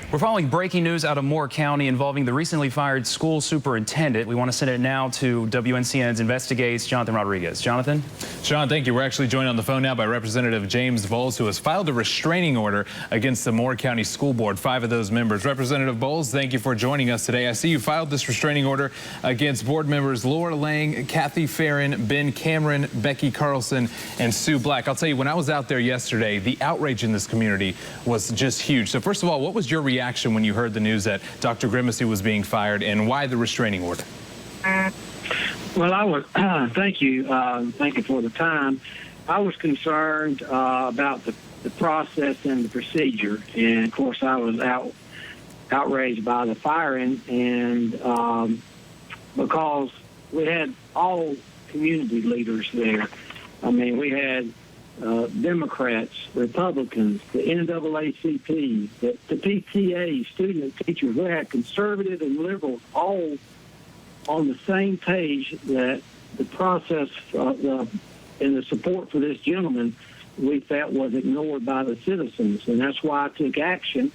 We're following breaking news out of Moore County involving the recently fired school superintendent. We want to send it now to WNCN's Investigates, Jonathan Rodriguez. Jonathan? Sean, thank you. We're actually joined on the phone now by Representative James Bowles, who has filed a restraining order against the Moore County School Board, 5 of those members. Representative Bowles, thank you for joining us today. I see you filed this restraining order against board members Laura Lang, Kathy Farron, Ben Cameron, Becky Carlson, and Sue Black. I'll tell you, when I was out there yesterday, the outrage in this community was just huge. So first of all, what was your reaction when you heard the news that Dr. Grimacy was being fired, and why the restraining order? Well, I was, thank you for the time. I was concerned about the process and the procedure, and of course I was outraged by the firing, and because we had all community leaders there. I mean, we had Democrats, Republicans, the NAACP, the PTA, student teachers. We had conservative and liberals all on the same page that the process and the support for this gentleman we felt was ignored by the citizens. And that's why I took action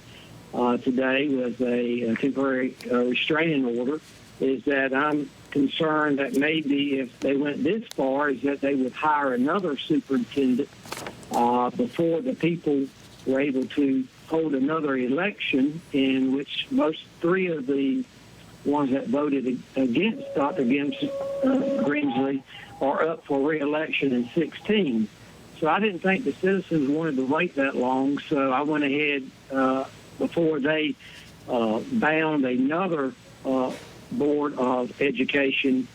today with a temporary restraining order, is that I'm concerned that maybe if they went this far, is that they would hire another superintendent before the people were able to hold another election, in which most 3 of the ones that voted against Dr. Grimsley are up for re-election in 2016. So I didn't think the citizens wanted to wait that long, so I went ahead before they bound another Board of Education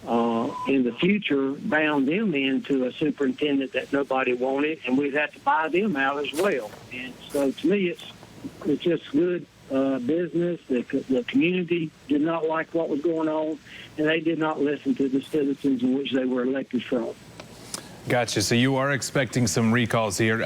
in the future, bound them into a superintendent that nobody wanted, and we'd have to buy them out as well. And so to me, it's just good business. The community did not like what was going on, and they did not listen to the citizens in which they were elected from. Gotcha. So you are expecting some recalls here.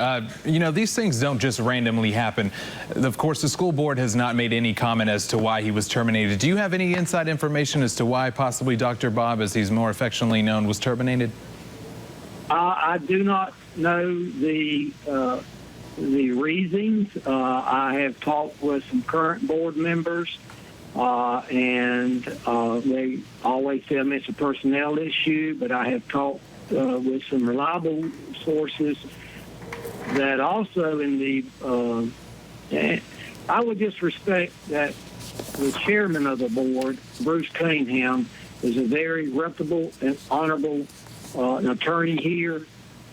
You know, these things don't just randomly happen. Of course, the school board has not made any comment as to why he was terminated. Do you have any inside information as to why possibly Dr. Bob, as he's more affectionately known, was terminated? I do not know the reasons. I have talked with some current board members, and they always tell me it's a personnel issue, but I have talked with some reliable sources that also in the I would just respect that the chairman of the board, Bruce Cunningham, is a very reputable and honorable attorney here,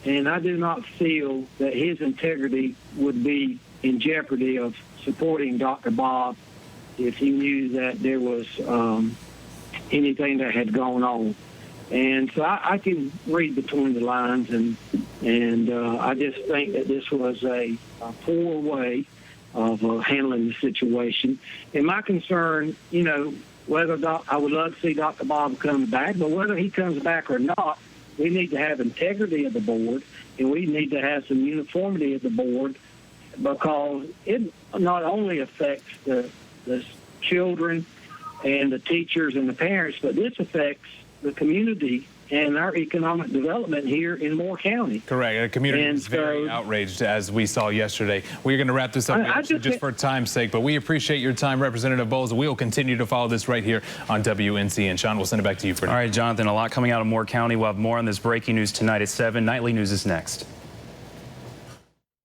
and I do not feel that his integrity would be in jeopardy of supporting Dr. Bob if he knew that there was anything that had gone on. And so I can read between the lines, and I just think that this was a poor way of handling the situation. And my concern, you know, I would love to see Dr. Bob come back, but whether he comes back or not, we need to have integrity of the board, and we need to have some uniformity of the board, because it not only affects the children and the teachers and the parents, but this affects the community and our economic development here in Moore County. Correct. The community is very outraged, as we saw yesterday. We're going to wrap this up just for time's sake, but we appreciate your time, Representative Bowles. We'll continue to follow this right here on WNCN. Sean, we'll send it back to you for now. All right, Jonathan, a lot coming out of Moore County. We'll have more on this breaking news tonight at 7. Nightly News is next.